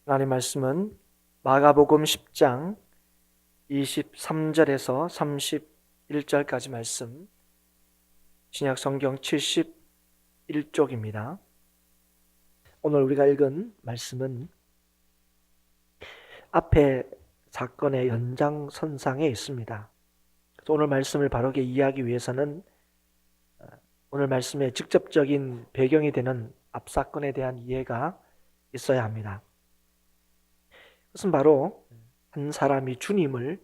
하나님 말씀은 마가복음 10장 23절에서 31절까지 말씀, 신약 성경 71쪽입니다. 오늘 우리가 읽은 말씀은 앞에 사건의 연장선상에 있습니다. 그래서 오늘 말씀을 바르게 이해하기 위해서는 오늘 말씀의 직접적인 배경이 되는 앞 사건에 대한 이해가 있어야 합니다. 그것은 바로 한 사람이 주님을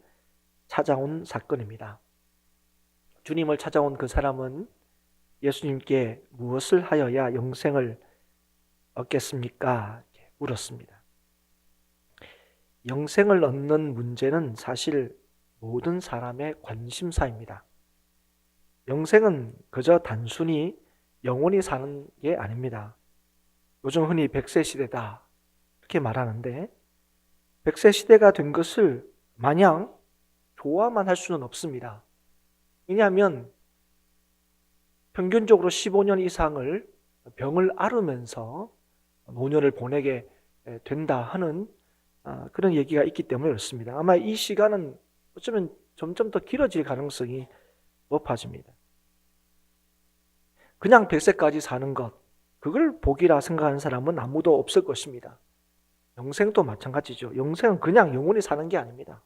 찾아온 사건입니다. 주님을 찾아온 그 사람은 예수님께 무엇을 하여야 영생을 얻겠습니까? 물었습니다. 영생을 얻는 문제는 사실 모든 사람의 관심사입니다. 영생은 그저 단순히 영원히 사는 게 아닙니다. 요즘 흔히 100세 시대다 이렇게 말하는데 100세 시대가 된 것을 마냥 좋아만 할 수는 없습니다. 왜냐하면 평균적으로 15년 이상을 병을 앓으면서 노년을 보내게 된다 하는 그런 얘기가 있기 때문에 그렇습니다. 아마 이 시간은 어쩌면 점점 더 길어질 가능성이 높아집니다. 그냥 100세까지 사는 것, 그걸 복이라 생각하는 사람은 아무도 없을 것입니다. 영생도 마찬가지죠. 영생은 그냥 영원히 사는 게 아닙니다.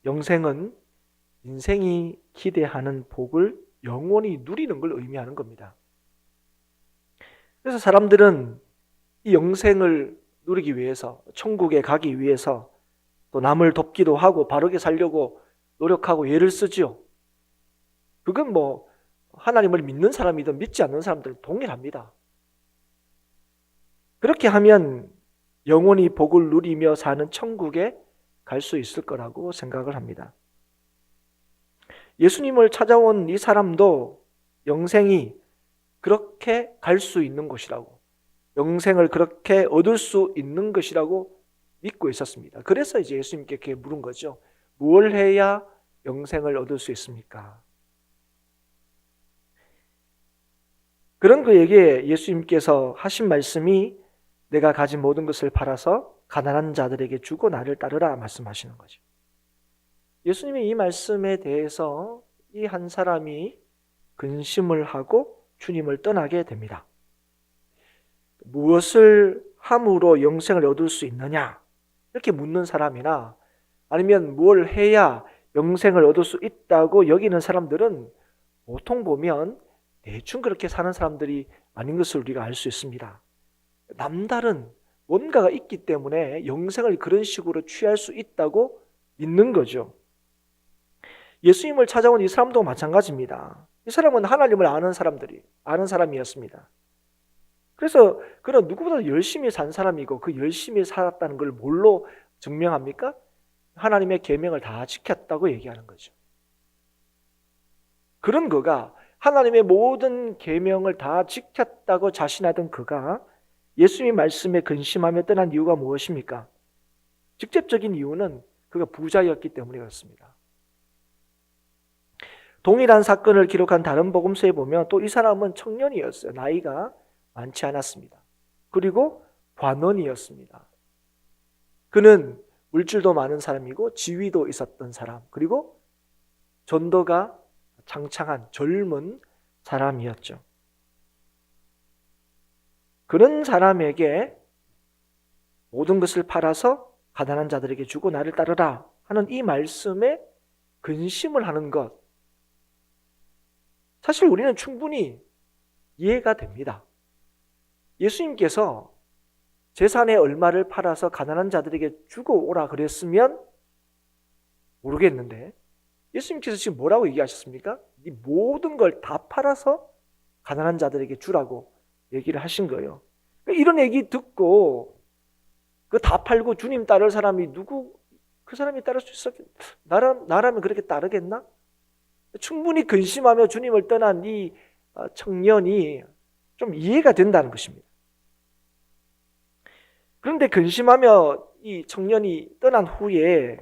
영생은 인생이 기대하는 복을 영원히 누리는 걸 의미하는 겁니다. 그래서 사람들은 이 영생을 누리기 위해서, 천국에 가기 위해서 또 남을 돕기도 하고 바르게 살려고 노력하고 애를 쓰지요. 그건 뭐 하나님을 믿는 사람이든 믿지 않는 사람들은 동일합니다. 그렇게 하면 영원히 복을 누리며 사는 천국에 갈 수 있을 거라고 생각을 합니다. 예수님을 찾아온 이 사람도 영생이 그렇게 갈 수 있는 것이라고, 영생을 그렇게 얻을 수 있는 것이라고 믿고 있었습니다. 그래서 이제 예수님께 그렇게 물은 거죠. 무엇을 해야 영생을 얻을 수 있습니까? 그런 그에게 예수님께서 하신 말씀이 내가 가진 모든 것을 팔아서 가난한 자들에게 주고 나를 따르라 말씀하시는 거죠. 예수님이 이 말씀에 대해서 이 한 사람이 근심을 하고 주님을 떠나게 됩니다. 무엇을 함으로 영생을 얻을 수 있느냐? 이렇게 묻는 사람이나 아니면 뭘 해야 영생을 얻을 수 있다고 여기는 사람들은 보통 보면 대충 그렇게 사는 사람들이 아닌 것을 우리가 알 수 있습니다. 남다른 뭔가가 있기 때문에 영생을 그런 식으로 취할 수 있다고 믿는 거죠. 예수님을 찾아온 이 사람도 마찬가지입니다. 이 사람은 하나님을 아는 사람이었습니다. 그래서 그는 누구보다 열심히 산 사람이고 그 열심히 살았다는 걸 뭘로 증명합니까? 하나님의 계명을 다 지켰다고 얘기하는 거죠. 그런 그가 하나님의 모든 계명을 다 지켰다고 자신하던 그가 예수님의 말씀에 근심하며 떠난 이유가 무엇입니까? 직접적인 이유는 그가 부자였기 때문에 그렇습니다. 동일한 사건을 기록한 다른 복음서에 보면 또 이 사람은 청년이었어요. 나이가 많지 않았습니다. 그리고 관원이었습니다. 그는 물질도 많은 사람이고 지위도 있었던 사람, 그리고 전도가 창창한 젊은 사람이었죠. 그런 사람에게 모든 것을 팔아서 가난한 자들에게 주고 나를 따르라 하는 이 말씀에 근심을 하는 것, 사실 우리는 충분히 이해가 됩니다. 예수님께서 재산의 얼마를 팔아서 가난한 자들에게 주고 오라 그랬으면 모르겠는데 예수님께서 지금 뭐라고 얘기하셨습니까? 이 모든 걸 다 팔아서 가난한 자들에게 주라고 얘기를 하신 거예요. 이런 얘기 듣고 그 다 팔고 주님 따를 사람이 누구, 그 사람이 따를 수 있었겠나? 나라면 그렇게 따르겠나? 충분히 근심하며 주님을 떠난 이 청년이 좀 이해가 된다는 것입니다. 그런데 근심하며 이 청년이 떠난 후에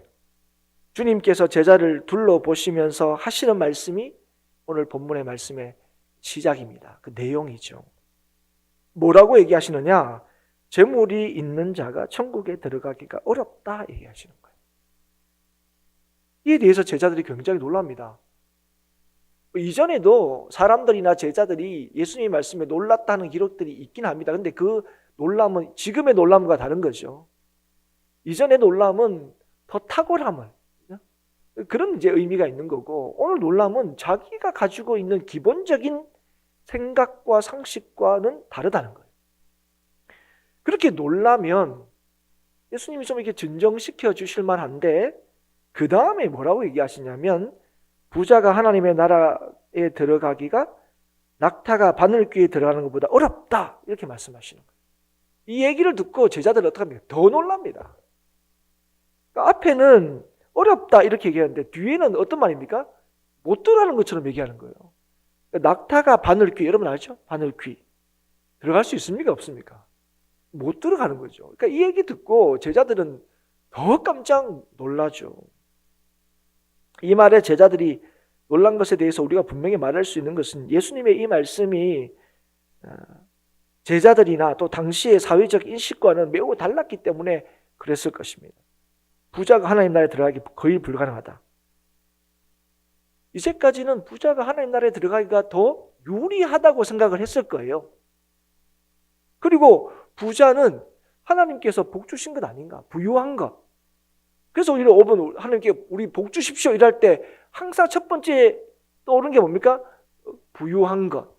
주님께서 제자를 둘러보시면서 하시는 말씀이 오늘 본문의 말씀의 시작입니다. 그 내용이죠. 뭐라고 얘기하시느냐? 재물이 있는 자가 천국에 들어가기가 어렵다 얘기하시는 거예요. 이에 대해서 제자들이 굉장히 놀랍니다. 이전에도 사람들이나 제자들이 예수님의 말씀에 놀랐다는 기록들이 있긴 합니다. 근데 그 놀람은 지금의 놀람과 다른 거죠. 이전의 놀람은 더 탁월함을, 그런 이제 의미가 있는 거고, 오늘 놀람은 자기가 가지고 있는 기본적인 생각과 상식과는 다르다는 거예요. 그렇게 놀라면 예수님이 좀 이렇게 진정시켜 주실 만한데, 그 다음에 뭐라고 얘기하시냐면, 부자가 하나님의 나라에 들어가기가 낙타가 바늘귀에 들어가는 것보다 어렵다, 이렇게 말씀하시는 거예요. 이 얘기를 듣고 제자들은 어떻게 합니까? 더 놀랍니다. 그러니까 앞에는 어렵다 이렇게 얘기하는데 뒤에는 어떤 말입니까? 못 들어가는 것처럼 얘기하는 거예요. 그러니까 낙타가 바늘귀, 여러분 알죠? 바늘귀 들어갈 수 있습니까? 없습니까? 못 들어가는 거죠. 그러니까 이 얘기 듣고 제자들은 더 깜짝 놀라죠. 이 말에 제자들이 놀란 것에 대해서 우리가 분명히 말할 수 있는 것은 예수님의 이 말씀이 제자들이나 또 당시의 사회적 인식과는 매우 달랐기 때문에 그랬을 것입니다. 부자가 하나님 나라에 들어가기 거의 불가능하다. 이제까지는 부자가 하나님 나라에 들어가기가 더 유리하다고 생각을 했을 거예요. 그리고 부자는 하나님께서 복 주신 것 아닌가? 부유한 것. 그래서 우리는 5번 하나님께 우리 복 주십시오 이럴 때 항상 첫 번째 떠오르는 게 뭡니까? 부유한 것,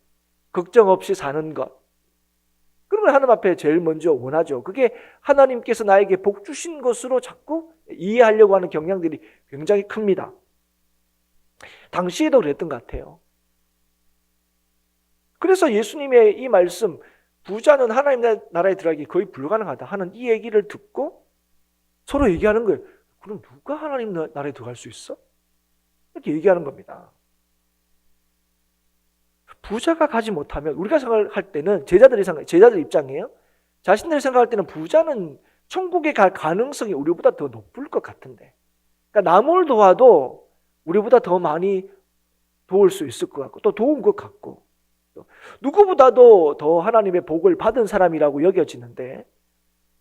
걱정 없이 사는 것. 그런 걸 하나님 앞에 제일 먼저 원하죠. 그게 하나님께서 나에게 복 주신 것으로 자꾸 이해하려고 하는 경향들이 굉장히 큽니다. 당시에도 그랬던 것 같아요. 그래서 예수님의 이 말씀, 부자는 하나님 나라에 들어가기 거의 불가능하다 하는 이 얘기를 듣고 서로 얘기하는 거예요. 그럼 누가 하나님 나라에 들어갈 수 있어? 이렇게 얘기하는 겁니다. 부자가 가지 못하면 우리가 생각할 때는 제자들 입장이에요. 자신들이 생각할 때는 부자는 천국에 갈 가능성이 우리보다 더 높을 것 같은데, 그러니까 남을 도와도 우리보다 더 많이 도울 수 있을 것 같고 또 도운 것 같고 누구보다도 더 하나님의 복을 받은 사람이라고 여겨지는데,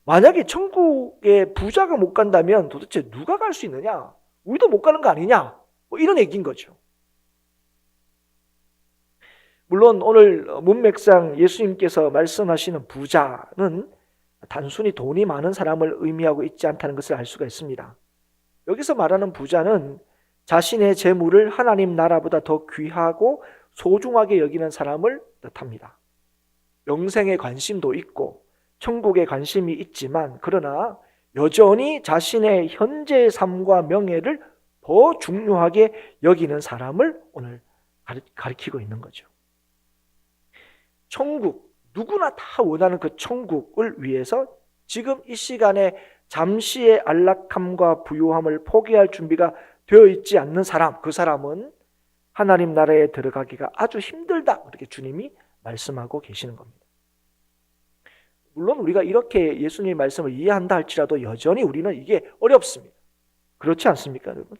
만약에 천국에 부자가 못 간다면 도대체 누가 갈 수 있느냐? 우리도 못 가는 거 아니냐? 뭐 이런 얘기인 거죠. 물론 오늘 문맥상 예수님께서 말씀하시는 부자는 단순히 돈이 많은 사람을 의미하고 있지 않다는 것을 알 수가 있습니다. 여기서 말하는 부자는 자신의 재물을 하나님 나라보다 더 귀하고 소중하게 여기는 사람을 뜻합니다. 영생에 관심도 있고 천국에 관심이 있지만 그러나 여전히 자신의 현재의 삶과 명예를 더 중요하게 여기는 사람을 오늘 가리키고 있는 거죠. 천국, 누구나 다 원하는 그 천국을 위해서 지금 이 시간에 잠시의 안락함과 부유함을 포기할 준비가 되어 있지 않는 사람, 그 사람은 하나님 나라에 들어가기가 아주 힘들다, 그렇게 주님이 말씀하고 계시는 겁니다. 물론 우리가 이렇게 예수님의 말씀을 이해한다 할지라도 여전히 우리는 이게 어렵습니다. 그렇지 않습니까, 여러분?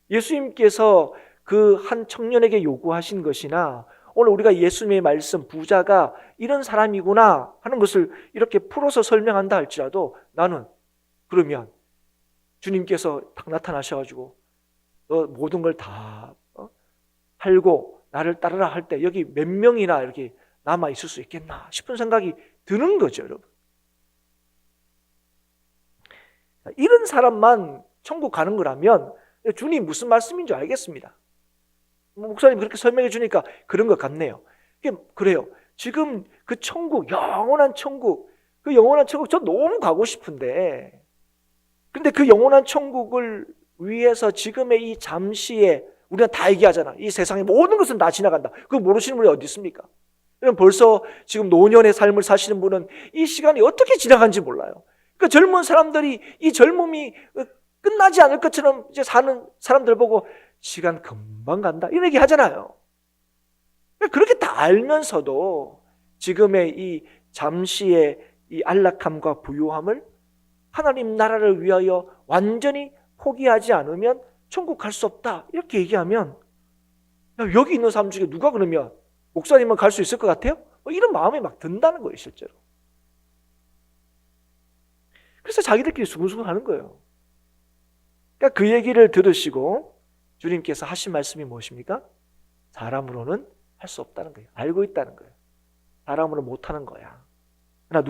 예수님께서 그 한 청년에게 요구하신 것이나 오늘 우리가 예수님의 말씀, 부자가 이런 사람이구나 하는 것을 이렇게 풀어서 설명한다 할지라도 나는 그러면 주님께서 딱 나타나셔가지고 너 모든 걸 다 팔고 나를 따르라 할 때 여기 몇 명이나 이렇게 남아 있을 수 있겠나 싶은 생각이 드는 거죠, 여러분. 이런 사람만 천국 가는 거라면 주님 무슨 말씀인 줄 알겠습니다. 목사님 그렇게 설명해 주니까 그런 것 같네요. 그래요. 지금 그 천국, 영원한 천국, 그 영원한 천국 저 너무 가고 싶은데, 근데 그 영원한 천국을 위해서 지금의 이 잠시에 우리가 다 얘기하잖아. 이 세상의 모든 것은 다 지나간다. 그거 모르시는 분이 어디 있습니까? 그럼 벌써 지금 노년의 삶을 사시는 분은 이 시간이 어떻게 지나간지 몰라요. 그러니까 젊은 사람들이 이 젊음이 끝나지 않을 것처럼 이제 사는 사람들 보고 시간 금방 간다 이런 얘기 하잖아요. 그렇게 다 알면서도 지금의 이 잠시의 이 안락함과 부유함을 하나님 나라를 위하여 완전히 포기하지 않으면 천국 갈 수 없다 이렇게 얘기하면 여기 있는 사람 중에 누가 그러면 목사님은 갈 수 있을 것 같아요? 이런 마음이 막 든다는 거예요, 실제로. 그래서 자기들끼리 수근수근 하는 거예요. 그러니까 그 얘기를 들으시고 주님께서 하신 말씀이 무엇입니까? 사람으로는 할 수 없다는 거예요. 알고 있다는 거예요. 사람으로 못하는 거야. 그러나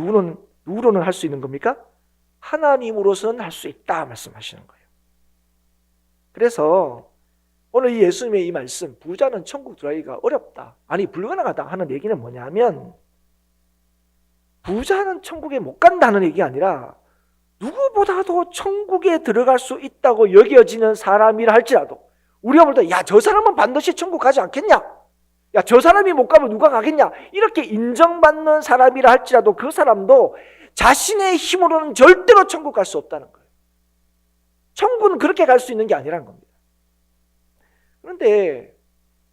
누구로는 할 수 있는 겁니까? 하나님으로서는 할 수 있다 말씀하시는 거예요. 그래서 오늘 이 예수님의 이 말씀, 부자는 천국 들어가기가 어렵다, 아니 불가능하다 하는 얘기는 뭐냐면, 부자는 천국에 못 간다는 얘기가 아니라 누구보다도 천국에 들어갈 수 있다고 여겨지는 사람이라 할지라도, 우리가 볼 때 야, 저 사람은 반드시 천국 가지 않겠냐, 야, 저 사람이 못 가면 누가 가겠냐, 이렇게 인정받는 사람이라 할지라도 그 사람도 자신의 힘으로는 절대로 천국 갈 수 없다는 거예요. 천국은 그렇게 갈 수 있는 게 아니라는 겁니다. 그런데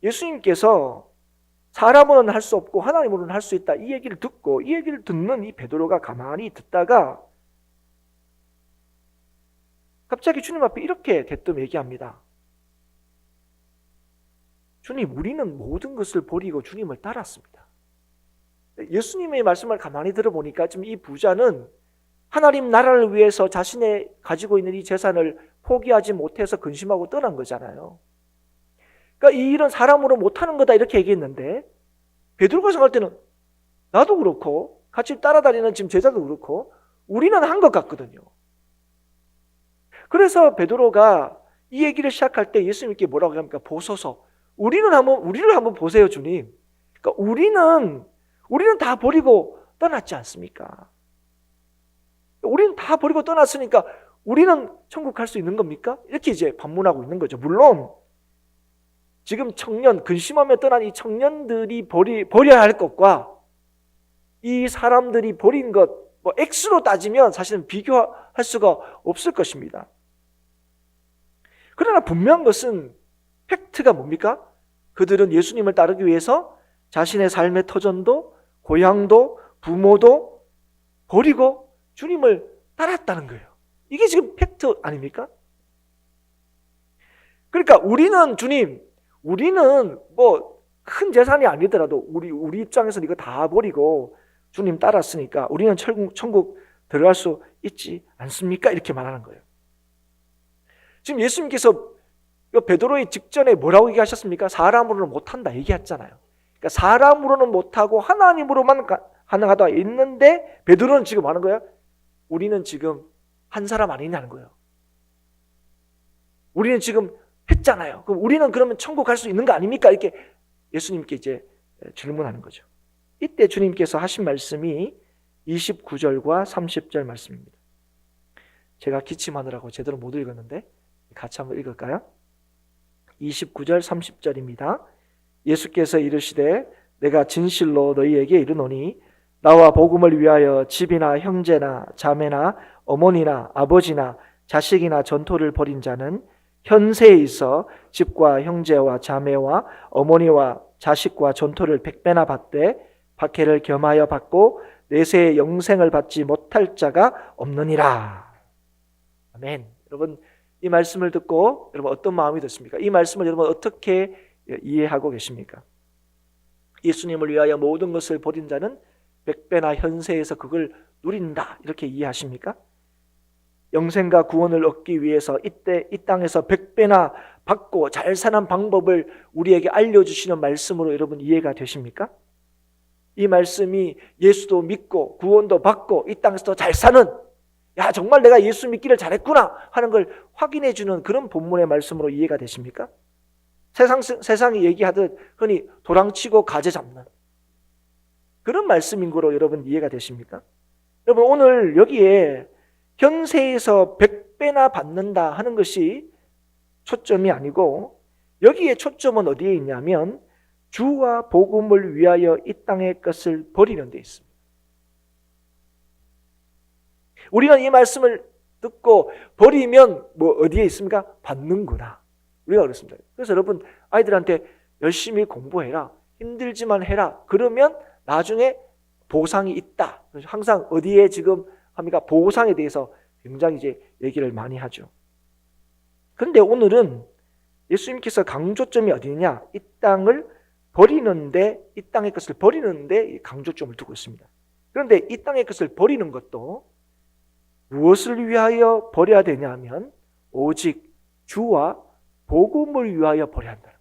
예수님께서 사람으로는 할 수 없고 하나님으로는 할 수 있다, 이 얘기를 듣고, 이 얘기를 듣는 이 베드로가 가만히 듣다가 갑자기 주님 앞에 이렇게 대뜸 얘기합니다. 주님, 우리는 모든 것을 버리고 주님을 따랐습니다. 예수님의 말씀을 가만히 들어보니까 지금 이 부자는 하나님 나라를 위해서 자신의 가지고 있는 이 재산을 포기하지 못해서 근심하고 떠난 거잖아요. 그러니까 이 일은 사람으로 못하는 거다 이렇게 얘기했는데, 베드로가 생각할 때는 나도 그렇고 같이 따라다니는 지금 제자도 그렇고 우리는 한 것 같거든요. 그래서 베드로가 이 얘기를 시작할 때 예수님께 뭐라고 합니까? 보소서, 우리를 한번 보세요, 주님. 그러니까 우리는 다 버리고 떠났지 않습니까? 우리는 다 버리고 떠났으니까 우리는 천국 갈 수 있는 겁니까? 이렇게 이제 반문하고 있는 거죠. 물론 지금 근심하며 떠난 이 청년들이 버려야 할 것과 이 사람들이 버린 것, X로 따지면 사실은 비교할 수가 없을 것입니다. 그러나 분명한 것은, 팩트가 뭡니까? 그들은 예수님을 따르기 위해서 자신의 삶의 터전도, 고향도, 부모도 버리고 주님을 따랐다는 거예요. 이게 지금 팩트 아닙니까? 그러니까 우리는 큰 재산이 아니더라도 우리 입장에서는 이거 다 버리고 주님 따랐으니까 우리는 천국 들어갈 수 있지 않습니까? 이렇게 말하는 거예요. 지금 예수님께서 베드로의 직전에 뭐라고 얘기하셨습니까? 사람으로는 못한다 얘기했잖아요. 그러니까 사람으로는 못하고 하나님으로만 가능하다 있는데, 베드로는 지금 하는 거예요? 우리는 지금 한 사람 아니냐는 거예요. 우리는 지금 했잖아요. 그럼 우리는 그러면 천국 갈 수 있는 거 아닙니까? 이렇게 예수님께 이제 질문하는 거죠. 이때 주님께서 하신 말씀이 29절과 30절 말씀입니다. 제가 기침하느라고 제대로 못 읽었는데 같이 한번 읽을까요? 29절 30절입니다. 예수께서 이르시되 내가 진실로 너희에게 이르노니 나와 복음을 위하여 집이나 형제나 자매나 어머니나 아버지나 자식이나 전토를 벌인 자는 현세에 있어 집과 형제와 자매와 어머니와 자식과 전토를 100배나 받되 박해를 겸하여 받고 내세의 영생을 받지 못할 자가 없느니라. 아멘. 여러분, 이 말씀을 듣고 여러분 어떤 마음이 드십니까? 이 말씀을 여러분 어떻게 이해하고 계십니까? 예수님을 위하여 모든 것을 버린 자는 100배나 현세에서 그걸 누린다, 이렇게 이해하십니까? 영생과 구원을 얻기 위해서 이 땅에서 100배나 받고 잘 사는 방법을 우리에게 알려주시는 말씀으로 여러분 이해가 되십니까? 이 말씀이 예수도 믿고 구원도 받고 이 땅에서 잘 사는, 야, 정말 내가 예수 믿기를 잘했구나 하는 걸 확인해 주는 그런 본문의 말씀으로 이해가 되십니까? 세상이 얘기하듯 흔히 도랑치고 가재 잡는 그런 말씀인 거로 여러분 이해가 되십니까? 여러분, 오늘 여기에 현세에서 100배나 받는다 하는 것이 초점이 아니고, 여기에 초점은 어디에 있냐면 주와 복음을 위하여 이 땅의 것을 버리는 데 있습니다. 우리는 이 말씀을 듣고 버리면 어디에 있습니까? 받는구나, 우리가 그렇습니다. 그래서 여러분, 아이들한테 열심히 공부해라, 힘들지만 해라, 그러면 나중에 보상이 있다. 항상 어디에 지금 합니까? 보상에 대해서 굉장히 이제 얘기를 많이 하죠. 그런데 오늘은 예수님께서 강조점이 어디냐? 이 땅을 버리는데, 이 땅의 것을 버리는데 강조점을 두고 있습니다. 그런데 이 땅의 것을 버리는 것도 무엇을 위하여 버려야 되냐면 오직 주와 복음을 위하여 버려야 한다는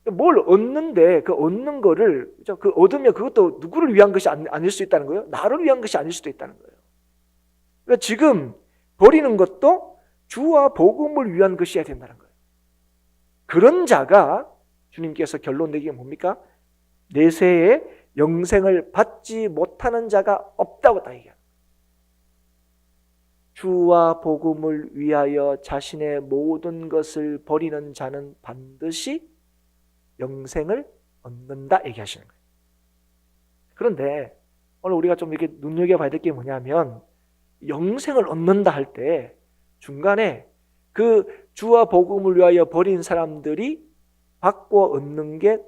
거예요. 뭘 얻는데 그 얻는 거를 그 얻으면 그것도 누구를 위한 것이 아닐 수 있다는 거예요. 나를 위한 것이 아닐 수도 있다는 거예요. 그러니까 지금 버리는 것도 주와 복음을 위한 것이어야 된다는 거예요. 그런 자가 주님께서 결론 내기가 뭡니까? 내세에 영생을 받지 못하는 자가 없다고 다 얘기합니다. 주와 복음을 위하여 자신의 모든 것을 버리는 자는 반드시 영생을 얻는다 얘기하시는 거예요. 그런데 오늘 우리가 좀 이렇게 눈여겨봐야 될 게 뭐냐면 영생을 얻는다 할 때 중간에 그 주와 복음을 위하여 버린 사람들이 받고 얻는 게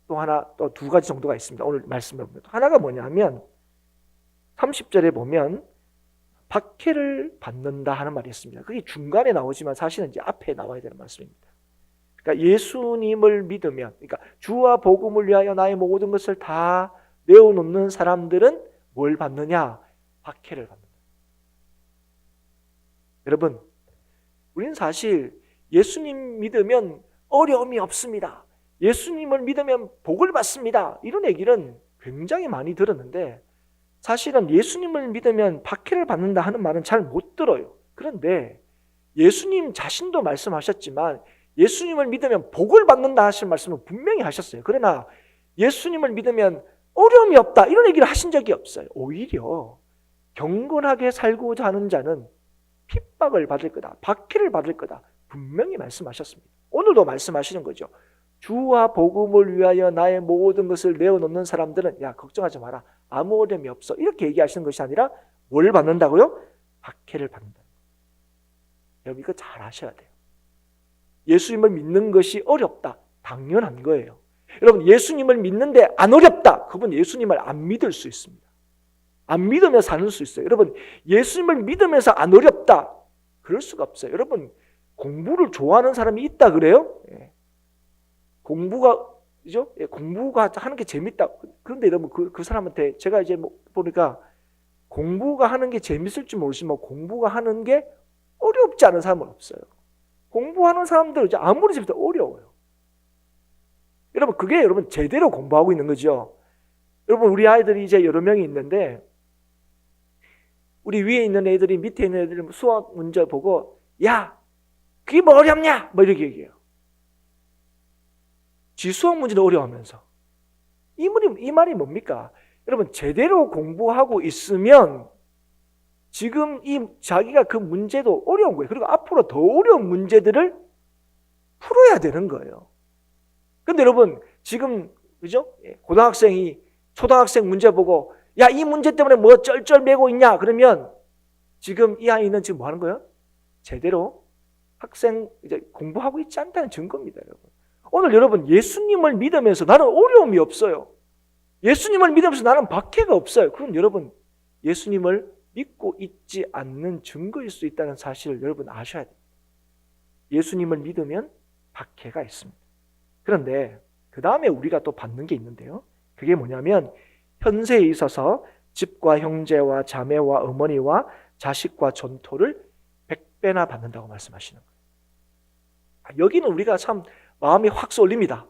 또 하나, 또 두 가지 정도가 있습니다. 오늘 말씀해 보면 하나가 뭐냐면 30절에 보면 박해를 받는다 하는 말이 있습니다. 그게 중간에 나오지만 사실은 이제 앞에 나와야 되는 말씀입니다. 그러니까 예수님을 믿으면, 그러니까 주와 복음을 위하여 나의 모든 것을 다 내어놓는 사람들은 뭘 받느냐? 박해를 받는다. 여러분, 우리는 사실 예수님 믿으면 어려움이 없습니다. 예수님을 믿으면 복을 받습니다. 이런 얘기는 굉장히 많이 들었는데 사실은 예수님을 믿으면 박해를 받는다 하는 말은 잘 못 들어요. 그런데 예수님 자신도 말씀하셨지만 예수님을 믿으면 복을 받는다 하신 말씀을 분명히 하셨어요. 그러나 예수님을 믿으면 어려움이 없다 이런 얘기를 하신 적이 없어요. 오히려 경건하게 살고자 하는 자는 핍박을 받을 거다, 박해를 받을 거다 분명히 말씀하셨습니다. 오늘도 말씀하시는 거죠. 주와 복음을 위하여 나의 모든 것을 내어놓는 사람들은 야 걱정하지 마라, 아무 어려움이 없어 이렇게 얘기하시는 것이 아니라 뭘 받는다고요? 박해를 받는다. 여러분 이거 잘 아셔야 돼요. 예수님을 믿는 것이 어렵다 당연한 거예요. 여러분 예수님을 믿는데 안 어렵다 그분 예수님을 안 믿을 수 있습니다. 안 믿으며 사는 수 있어요. 여러분 예수님을 믿으면서 안 어렵다 그럴 수가 없어요. 여러분 공부를 좋아하는 사람이 있다 그래요? 공부가 그죠? 공부가 하는 게 재밌다. 그런데 여러분 그 사람한테 제가 이제 보니까 공부가 하는 게 재밌을지 모르지만 공부가 하는 게 어렵지 않은 사람은 없어요. 공부하는 사람들 이제 아무리 재밌어도 어려워요. 여러분 그게 여러분 제대로 공부하고 있는 거죠. 여러분 우리 아이들이 이제 여러 명이 있는데 우리 위에 있는 애들이 밑에 있는 애들이 수학 문제 보고 야 그게 뭐 어렵냐 뭐 이렇게 얘기해요. 지 수학 문제는 어려워하면서 이 말이 뭡니까? 여러분 제대로 공부하고 있으면 지금 이 자기가 그 문제도 어려운 거예요. 그리고 앞으로 더 어려운 문제들을 풀어야 되는 거예요. 근데 여러분 지금 그죠? 고등학생이 초등학생 문제 보고 야 이 문제 때문에 뭐 쩔쩔매고 있냐 그러면 지금 이 아이는 지금 뭐 하는 거예요? 제대로 학생 이제 공부하고 있지 않다는 증거입니다, 여러분. 오늘 여러분 예수님을 믿으면서 나는 어려움이 없어요. 예수님을 믿으면서 나는 박해가 없어요. 그럼 여러분 예수님을 믿고 있지 않는 증거일 수 있다는 사실을 여러분 아셔야 돼요. 예수님을 믿으면 박해가 있습니다. 그런데 그 다음에 우리가 또 받는 게 있는데요. 그게 뭐냐면 현세에 있어서 집과 형제와 자매와 어머니와 자식과 전토를 100배나 받는다고 말씀하시는 거예요. 여기는 우리가 참 마음이 확 쏠립니다.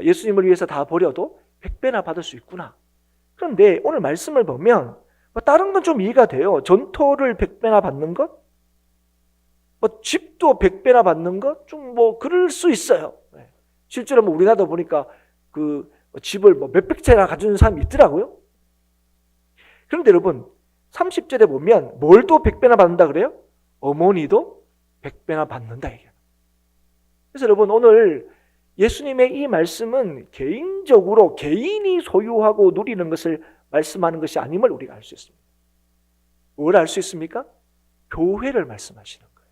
예수님을 위해서 다 버려도 100배나 받을 수 있구나. 그런데 오늘 말씀을 보면 다른 건 좀 이해가 돼요. 전토를 100배나 받는 것? 집도 100배나 받는 것? 좀 그럴 수 있어요. 실제로 우리나라도 보니까 그 집을 몇백 채나 가지는 사람이 있더라고요. 그런데 여러분 30절에 보면 뭘 또 100배나 받는다 그래요? 어머니도 100배나 받는다 얘기해요. 그래서 여러분 오늘 예수님의 이 말씀은 개인적으로 개인이 소유하고 누리는 것을 말씀하는 것이 아님을 우리가 알 수 있습니다. 뭘 알 수 있습니까? 교회를 말씀하시는 거예요.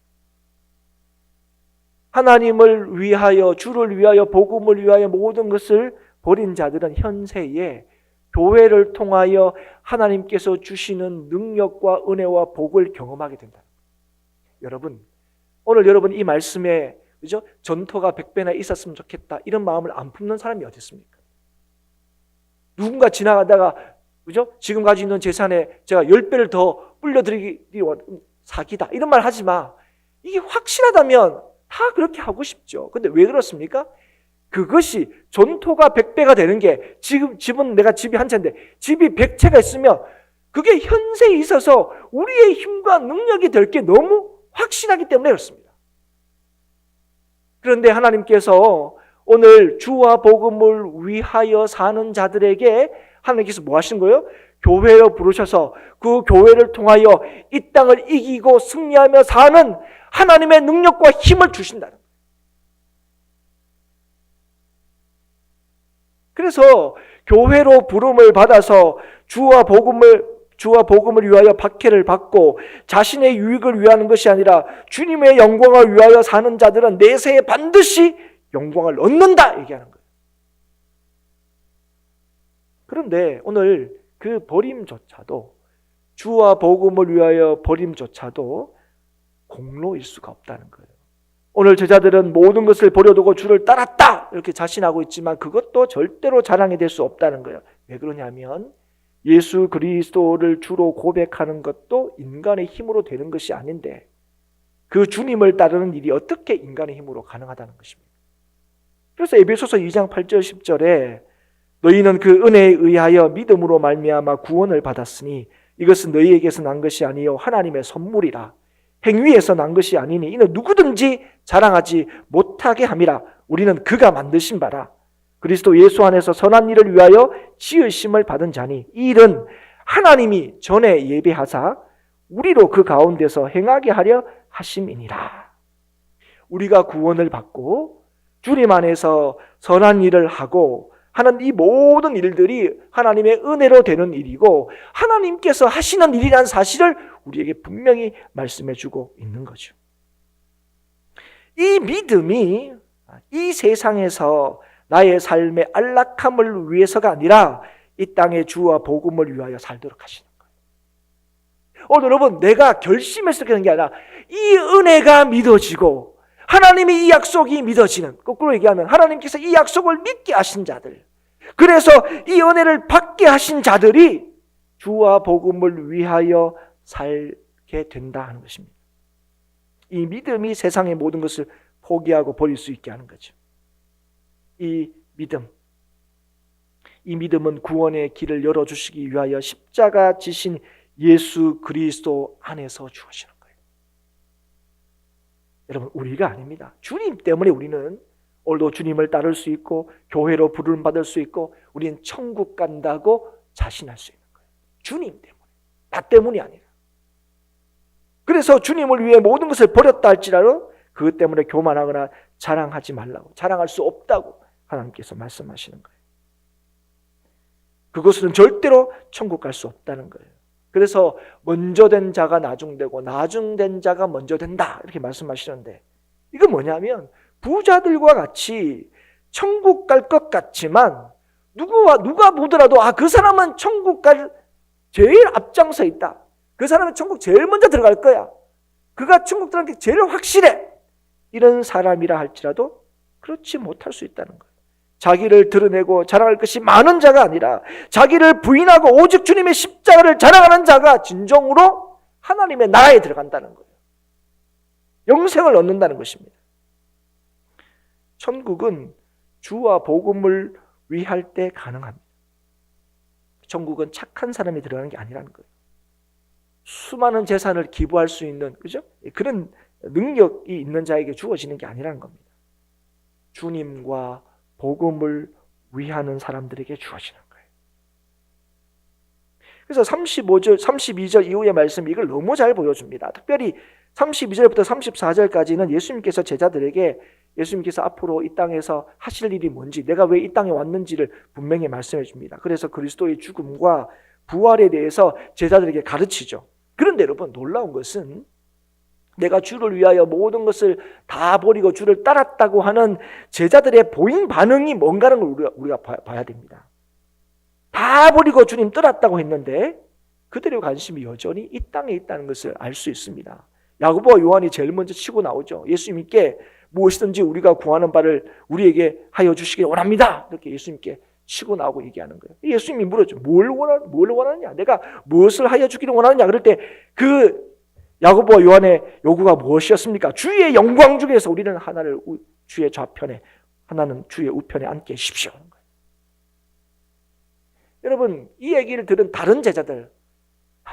하나님을 위하여 주를 위하여 복음을 위하여 모든 것을 버린 자들은 현세에 교회를 통하여 하나님께서 주시는 능력과 은혜와 복을 경험하게 된다. 여러분 오늘 여러분 이 말씀에 그죠? 전토가 100배나 있었으면 좋겠다 이런 마음을 안 품는 사람이 어디 있습니까? 누군가 지나가다가 그죠? 지금 가지고 있는 재산에 제가 10배를 더 불려드리기 사기다. 이런 말 하지 마. 이게 확실하다면 다 그렇게 하고 싶죠. 근데 왜 그렇습니까? 그것이 전토가 100배가 되는 게 지금 집은 내가 집이 한 채인데 집이 100채가 있으면 그게 현세에 있어서 우리의 힘과 능력이 될 게 너무 확실하기 때문에 그렇습니다. 그런데 하나님께서 오늘 주와 복음을 위하여 사는 자들에게 하나님께서 뭐 하신 거예요? 교회로 부르셔서 그 교회를 통하여 이 땅을 이기고 승리하며 사는 하나님의 능력과 힘을 주신다는 거예요. 그래서 교회로 부름을 받아서 주와 복음을 위하여 박해를 받고 자신의 유익을 위하는 것이 아니라 주님의 영광을 위하여 사는 자들은 내세에 반드시 영광을 얻는다 얘기하는 거예요. 그런데 오늘 그 버림조차도 주와 복음을 위하여 버림조차도 공로일 수가 없다는 거예요. 오늘 제자들은 모든 것을 버려두고 주를 따랐다 이렇게 자신하고 있지만 그것도 절대로 자랑이 될 수 없다는 거예요. 왜 그러냐면 예수 그리스도를 주로 고백하는 것도 인간의 힘으로 되는 것이 아닌데 그 주님을 따르는 일이 어떻게 인간의 힘으로 가능하다는 것입니다. 그래서 에베소서 2장 8절 10절에 너희는 그 은혜에 의하여 믿음으로 말미암아 구원을 받았으니 이것은 너희에게서 난 것이 아니요 하나님의 선물이라. 행위에서 난 것이 아니니 이는 누구든지 자랑하지 못하게 함이라. 우리는 그가 만드신 바라. 그리스도 예수 안에서 선한 일을 위하여 지으심을 받은 자니 이 일은 하나님이 전에 예비하사 우리로 그 가운데서 행하게 하려 하심이니라. 우리가 구원을 받고 주님 안에서 선한 일을 하고 하는 이 모든 일들이 하나님의 은혜로 되는 일이고 하나님께서 하시는 일이라는 사실을 우리에게 분명히 말씀해 주고 있는 거죠. 이 믿음이 이 세상에서 나의 삶의 안락함을 위해서가 아니라 이 땅의 주와 복음을 위하여 살도록 하시는 거예요. 오늘 여러분 내가 결심해서 그런 게 아니라 이 은혜가 믿어지고 하나님의 이 약속이 믿어지는, 거꾸로 얘기하면 하나님께서 이 약속을 믿게 하신 자들, 그래서 이 은혜를 받게 하신 자들이 주와 복음을 위하여 살게 된다 하는 것입니다. 이 믿음이 세상의 모든 것을 포기하고 버릴 수 있게 하는 거죠. 이 믿음은 구원의 길을 열어주시기 위하여 십자가 지신 예수 그리스도 안에서 주어지는 거예요. 여러분 우리가 아닙니다. 주님 때문에 우리는 오늘도 주님을 따를 수 있고 교회로 부름 받을 수 있고 우리는 천국 간다고 자신할 수 있는 거예요. 주님 때문에, 나 때문이 아니라. 그래서 주님을 위해 모든 것을 버렸다 할지라도 그것 때문에 교만하거나 자랑하지 말라고, 자랑할 수 없다고 하나님께서 말씀하시는 거예요. 그것은 절대로 천국 갈 수 없다는 거예요. 그래서 먼저 된 자가 나중되고 나중된 자가 먼저 된다 이렇게 말씀하시는데 이건 뭐냐면 부자들과 같이 천국 갈 것 같지만 누가 보더라도 그 사람은 천국 갈 제일 앞장서 있다. 그 사람은 천국 제일 먼저 들어갈 거야. 그가 천국 들어가는 게 제일 확실해. 이런 사람이라 할지라도 그렇지 못할 수 있다는 거예요. 자기를 드러내고 자랑할 것이 많은 자가 아니라 자기를 부인하고 오직 주님의 십자가를 자랑하는 자가 진정으로 하나님의 나라에 들어간다는 거예요. 영생을 얻는다는 것입니다. 천국은 주와 복음을 위할 때 가능합니다. 천국은 착한 사람이 들어가는 게 아니라는 거예요. 수많은 재산을 기부할 수 있는, 그죠? 그런 능력이 있는 자에게 주어지는 게 아니라는 겁니다. 주님과 복음을 위하는 사람들에게 주어지는 거예요. 그래서 32절 이후의 말씀 이걸 너무 잘 보여줍니다. 특별히 32절부터 34절까지는 예수님께서 제자들에게 예수님께서 앞으로 이 땅에서 하실 일이 뭔지, 내가 왜 이 땅에 왔는지를 분명히 말씀해 줍니다. 그래서 그리스도의 죽음과 부활에 대해서 제자들에게 가르치죠. 그런데 여러분 놀라운 것은 내가 주를 위하여 모든 것을 다 버리고 주를 따랐다고 하는 제자들의 보인 반응이 뭔가는 걸 우리가 봐야 됩니다. 다 버리고 주님 따랐다고 했는데 그들의 관심이 여전히 이 땅에 있다는 것을 알 수 있습니다. 야고보와 요한이 제일 먼저 치고 나오죠. 예수님께 무엇이든지 우리가 구하는 바를 우리에게 하여 주시길 원합니다. 이렇게 예수님께 치고 나오고 얘기하는 거예요. 예수님이 물었죠. 뭘 원하느냐? 내가 무엇을 하여 주기를 원하느냐? 그럴 때 그 야고보와 요한의 요구가 무엇이었습니까? 주의 영광 중에서 우리는 하나를 주의 좌편에, 하나는 주의 우편에 앉게 해주십시오. 여러분, 이 얘기를 들은 다른 제자들,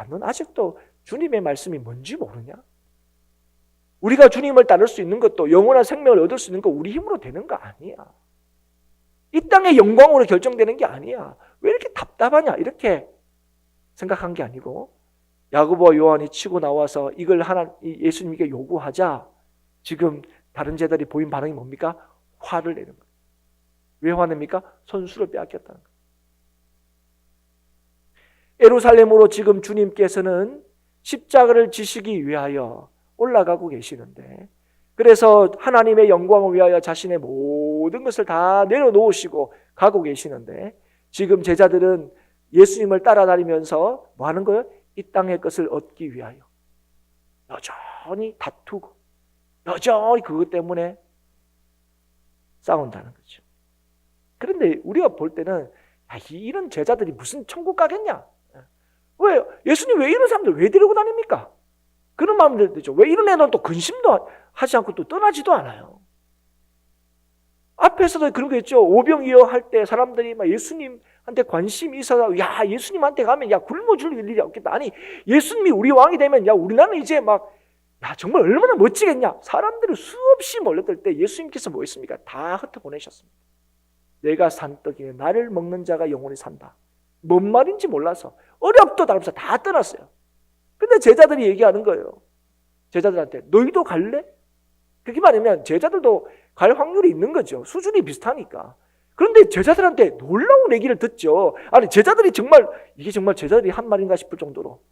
넌 아직도 주님의 말씀이 뭔지 모르냐? 우리가 주님을 따를 수 있는 것도, 영원한 생명을 얻을 수 있는 거 우리 힘으로 되는 거 아니야. 이 땅의 영광으로 결정되는 게 아니야. 왜 이렇게 답답하냐? 이렇게 생각한 게 아니고, 야고보와 요한이 치고 나와서 이걸 예수님께 요구하자 지금 다른 제자들이 보인 반응이 뭡니까? 화를 내는 거예요. 왜 화냅니까? 선수를 빼앗겼다는 거예요. 예루살렘으로 지금 주님께서는 십자가를 지시기 위하여 올라가고 계시는데, 그래서 하나님의 영광을 위하여 자신의 모든 것을 다 내려놓으시고 가고 계시는데, 지금 제자들은 예수님을 따라다니면서 뭐 하는 거예요? 이 땅의 것을 얻기 위하여 여전히 다투고 여전히 그것 때문에 싸운다는 거죠. 그런데 우리가 볼 때는 이런 제자들이 무슨 천국 가겠냐? 왜 예수님 왜 이런 사람들 왜 데리고 다닙니까? 그런 마음들 들죠. 왜 이런 애는 또 근심도 하지 않고 또 떠나지도 않아요. 앞에서도 그런 거 있죠. 오병이어 할 때 사람들이 막 예수님한테 관심이 있어서 예수님한테 가면 굶어 죽을 일이 없겠다. 아니 예수님이 우리 왕이 되면 우리나라는 이제 막 정말 얼마나 멋지겠냐. 사람들이 수없이 몰려들 때 예수님께서 뭐 했습니까? 다 흩어보내셨습니다. 내가 산 떡이니 나를 먹는 자가 영원히 산다. 뭔 말인지 몰라서 어렵도 다름없이 다 떠났어요. 근데 제자들이 얘기하는 거예요. 제자들한테 너희도 갈래? 그렇게 말하면 제자들도 갈 확률이 있는 거죠. 수준이 비슷하니까. 그런데 제자들한테 놀라운 얘기를 듣죠. 아니 제자들이 이게 정말 제자들이 한 말인가 싶을 정도로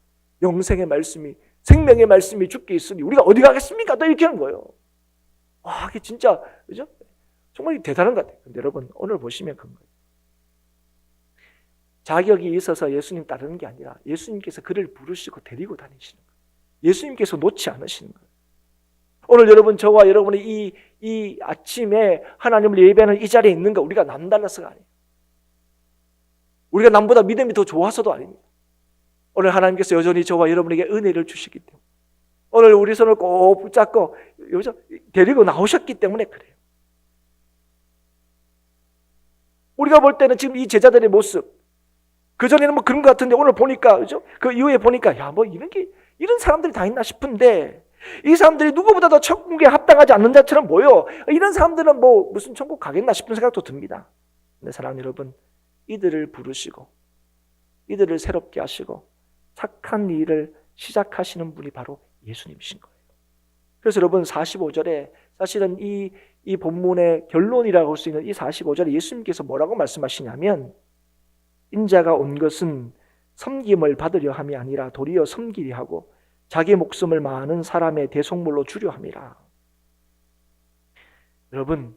영생의 말씀이, 생명의 말씀이 주께 있으니 우리가 어디 가겠습니까? 또 이렇게 하는 거예요. 이게 진짜 그죠? 정말 대단한 것 같아요. 근데 여러분 오늘 보시면 그런 거예요. 자격이 있어서 예수님 따르는 게 아니라 예수님께서 그를 부르시고 데리고 다니시는 거예요. 예수님께서 놓지 않으시는 거예요. 오늘 여러분 저와 여러분이 이 아침에 하나님을 예배하는 이 자리에 있는 거 우리가 남달라서가 아니에요. 우리가 남보다 믿음이 더 좋아서도 아닙니다. 오늘 하나님께서 여전히 저와 여러분에게 은혜를 주시기 때문에, 오늘 우리 손을 꼭 붙잡고 데리고 나오셨기 때문에 그래요. 우리가 볼 때는 지금 이 제자들의 모습, 그전에는 뭐 그런 것 같은데 오늘 보니까, 그죠? 그 이후에 보니까, 이런 사람들이 다 있나 싶은데, 이 사람들이 누구보다도 천국에 합당하지 않는 자처럼 보여. 이런 사람들은 무슨 천국 가겠나 싶은 생각도 듭니다. 근데 사랑하는 여러분, 이들을 부르시고, 이들을 새롭게 하시고, 착한 일을 시작하시는 분이 바로 예수님이신 거예요. 그래서 여러분 45절에 사실은 이 본문의 결론이라고 할 수 있는 이 45절에 예수님께서 뭐라고 말씀하시냐면, 인자가 온 것은 섬김을 받으려 함이 아니라 도리어 섬기려 하고 자기 목숨을 많은 사람의 대속물로 주려 함이라. 여러분,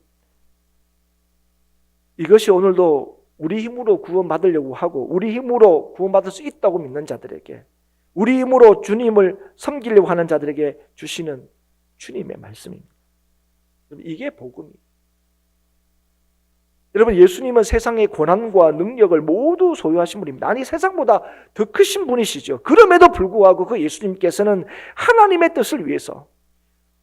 이것이 오늘도 우리 힘으로 구원받으려고 하고 우리 힘으로 구원받을 수 있다고 믿는 자들에게, 우리 힘으로 주님을 섬기려고 하는 자들에게 주시는 주님의 말씀입니다. 이게 복음이에요. 여러분, 예수님은 세상의 권한과 능력을 모두 소유하신 분입니다. 아니 세상보다 더 크신 분이시죠. 그럼에도 불구하고 그 예수님께서는 하나님의 뜻을 위해서,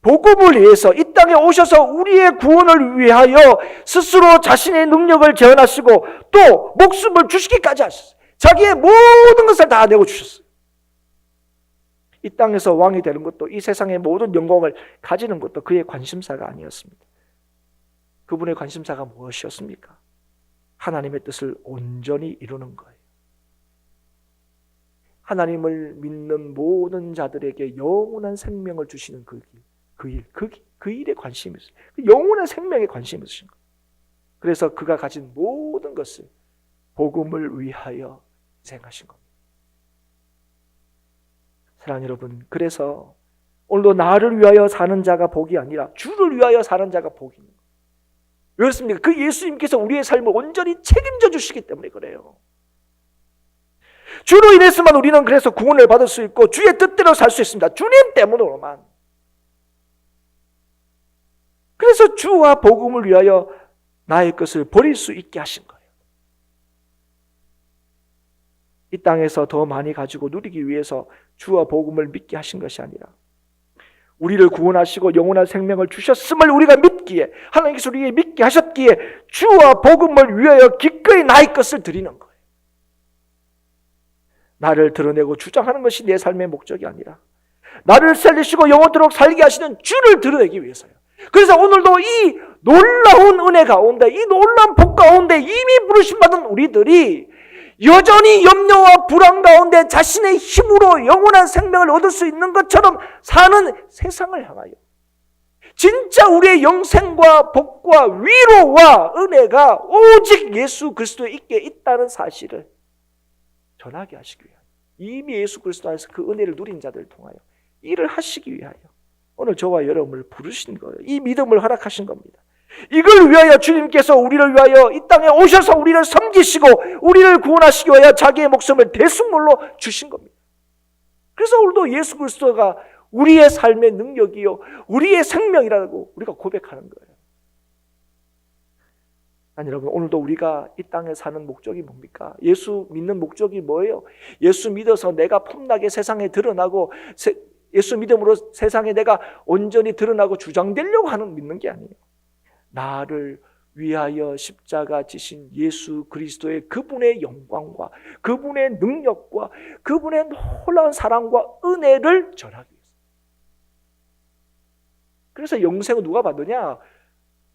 복음을 위해서 이 땅에 오셔서 우리의 구원을 위하여 스스로 자신의 능력을 제한하시고 또 목숨을 주시기까지 하셨어요. 자기의 모든 것을 다 내고 주셨어요. 이 땅에서 왕이 되는 것도, 이 세상의 모든 영광을 가지는 것도 그의 관심사가 아니었습니다. 그분의 관심사가 무엇이었습니까? 하나님의 뜻을 온전히 이루는 거예요. 하나님을 믿는 모든 자들에게 영원한 생명을 주시는 그 일에 관심이 있어요. 그 영원한 생명에 관심이 있으신 거예요. 그래서 그가 가진 모든 것을 복음을 위하여 희생하신 겁니다. 사랑하는 여러분, 그래서 오늘도 나를 위하여 사는 자가 복이 아니라 주를 위하여 사는 자가 복입니다. 왜 그렇습니까? 그 예수님께서 우리의 삶을 온전히 책임져 주시기 때문에 그래요. 주로 인해서만 우리는 그래서 구원을 받을 수 있고 주의 뜻대로 살 수 있습니다. 주님 때문으로만. 그래서 주와 복음을 위하여 나의 것을 버릴 수 있게 하신 거예요. 이 땅에서 더 많이 가지고 누리기 위해서 주와 복음을 믿게 하신 것이 아니라 우리를 구원하시고 영원한 생명을 주셨음을 우리가 믿기에, 하나님께서 우리에게 믿게 하셨기에 주와 복음을 위하여 기꺼이 나의 것을 드리는 거예요. 나를 드러내고 주장하는 것이 내 삶의 목적이 아니라 나를 살리시고 영원토록 살게 하시는 주를 드러내기 위해서요. 그래서 오늘도 이 놀라운 은혜 가운데, 이 놀라운 복 가운데 이미 부르심 받은 우리들이 여전히 염려와 불안 가운데 자신의 힘으로 영원한 생명을 얻을 수 있는 것처럼 사는 세상을 향하여 진짜 우리의 영생과 복과 위로와 은혜가 오직 예수 그리스도에 있게 있다는 사실을 전하게 하시기 위하여, 이미 예수 그리스도 안에서 그 은혜를 누린 자들을 통하여 일을 하시기 위하여 오늘 저와 여러분을 부르신 거예요. 이 믿음을 허락하신 겁니다. 이걸 위하여 주님께서 우리를 위하여 이 땅에 오셔서 우리를 섬기시고 우리를 구원하시기 위하여 자기의 목숨을 대속물로 주신 겁니다. 그래서 오늘도 예수 그리스도가 우리의 삶의 능력이요 우리의 생명이라고 우리가 고백하는 거예요. 아니 여러분, 오늘도 우리가 이 땅에 사는 목적이 뭡니까? 예수 믿는 목적이 뭐예요? 예수 믿어서 내가 폼나게 세상에 드러나고 예수 믿음으로 세상에 내가 온전히 드러나고 주장되려고 하는 믿는 게 아니에요. 나를 위하여 십자가 지신 예수 그리스도의 그분의 영광과 그분의 능력과 그분의 놀라운 사랑과 은혜를 전하기 위해서. 그래서 영생은 누가 받느냐?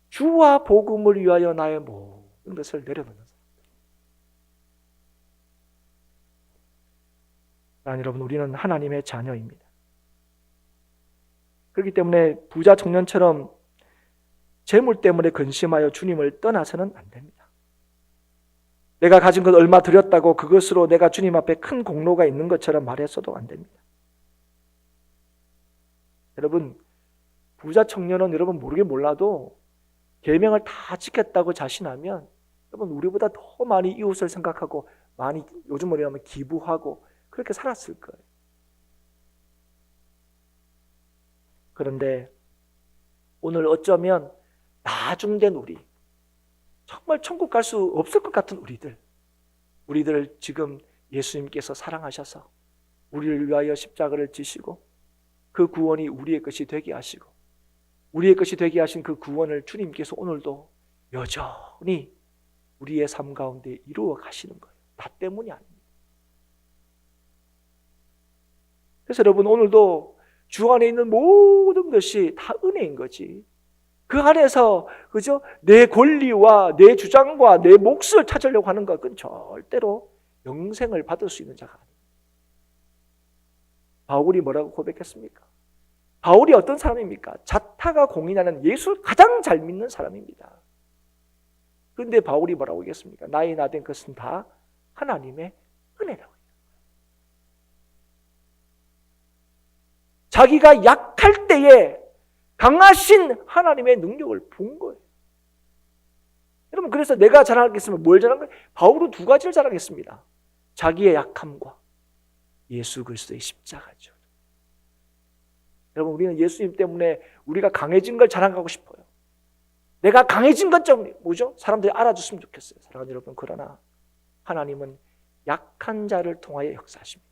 주와 복음을 위하여 나의 모든 것을 내려놓는 사람. 여러분, 우리는 하나님의 자녀입니다. 그렇기 때문에 부자 청년처럼 재물 때문에 근심하여 주님을 떠나서는 안 됩니다. 내가 가진 것 얼마 드렸다고 그것으로 내가 주님 앞에 큰 공로가 있는 것처럼 말해서도 안 됩니다. 여러분, 부자 청년은 여러분 모르게 몰라도 계명을 다 지켰다고 자신하면 여러분 우리보다 더 많이 이웃을 생각하고 많이 요즘 뭐냐면 기부하고 그렇게 살았을 거예요. 그런데 오늘 어쩌면 나중된 우리, 정말 천국 갈 수 없을 것 같은 우리들 지금 예수님께서 사랑하셔서 우리를 위하여 십자가를 지시고 그 구원이 우리의 것이 되게 하시고 우리의 것이 되게 하신 그 구원을 주님께서 오늘도 여전히 우리의 삶 가운데 이루어 가시는 거예요. 나 때문이 아닙니다. 그래서 여러분, 오늘도 주 안에 있는 모든 것이 다 은혜인 거지. 그 안에서 그죠? 내 권리와 내 주장과 내 몫을 찾으려고 하는 것은 절대로 영생을 받을 수 있는 자가 아닙니다. 바울이 뭐라고 고백했습니까? 바울이 어떤 사람입니까? 자타가 공인하는 예수를 가장 잘 믿는 사람입니다. 그런데 바울이 뭐라고 하겠습니까? 나의 나된 것은 다 하나님의 은혜라고. 자기가 약할 때에 강하신 하나님의 능력을 본 거예요. 여러분, 그래서 내가 자랑하겠으면 뭘 자랑한 거예요? 바울은 두 가지를 자랑했습니다. 자기의 약함과 예수 그리스도의 십자가죠. 여러분, 우리는 예수님 때문에 우리가 강해진 걸 자랑하고 싶어요. 내가 강해진 것 때문에 뭐죠? 사람들이 알아줬으면 좋겠어요. 사랑하는 여러분, 그러나 하나님은 약한 자를 통하여 역사하십니다.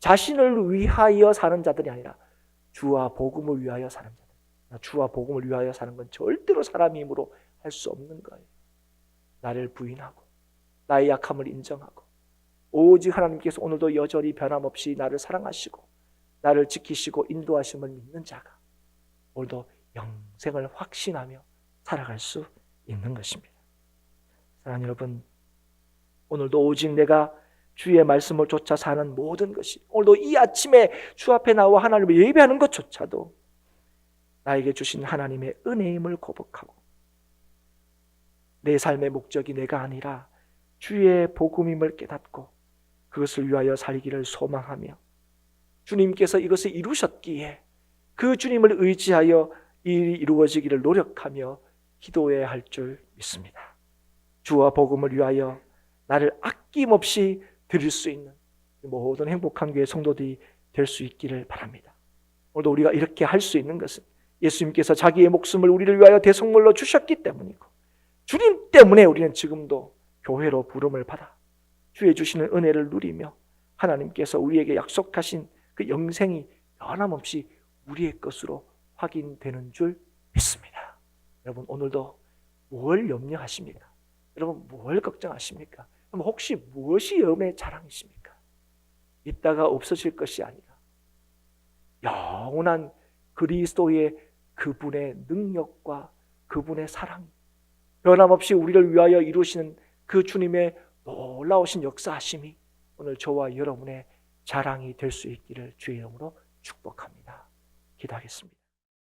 자신을 위하여 사는 자들이 아니라 주와 복음을 위하여 사는 자들. 주와 복음을 위하여 사는 건 절대로 사람의 힘으로 할 수 없는 거예요. 나를 부인하고 나의 약함을 인정하고 오직 하나님께서 오늘도 여전히 변함없이 나를 사랑하시고 나를 지키시고 인도하심을 믿는 자가 오늘도 영생을 확신하며 살아갈 수 있는 것입니다. 사랑하는 여러분, 오늘도 오직 내가 주의 말씀을 쫓아 사는 모든 것이, 오늘도 이 아침에 주 앞에 나와 하나님을 예배하는 것조차도 나에게 주신 하나님의 은혜임을 고백하고 내 삶의 목적이 내가 아니라 주의 복음임을 깨닫고 그것을 위하여 살기를 소망하며 주님께서 이것을 이루셨기에 그 주님을 의지하여 일이 이루어지기를 노력하며 기도해야 할 줄 믿습니다. 주와 복음을 위하여 나를 아낌없이 드릴 수 있는 모든 행복한 교회 성도들이 될 수 있기를 바랍니다. 오늘도 우리가 이렇게 할 수 있는 것은 예수님께서 자기의 목숨을 우리를 위하여 대속물로 주셨기 때문이고 주님 때문에 우리는 지금도 교회로 부름을 받아 주의 주시는 은혜를 누리며 하나님께서 우리에게 약속하신 그 영생이 변함없이 우리의 것으로 확인되는 줄 믿습니다. 여러분 오늘도 뭘 염려하십니까? 여러분 뭘 걱정하십니까? 혹시 무엇이 여러분의 자랑이십니까? 있다가 없어질 것이 아니라 영원한 그리스도의 그분의 능력과 그분의 사랑, 변함없이 우리를 위하여 이루시는 그 주님의 놀라우신 역사하심이 오늘 저와 여러분의 자랑이 될 수 있기를 주의 이름으로 축복합니다. 기도하겠습니다.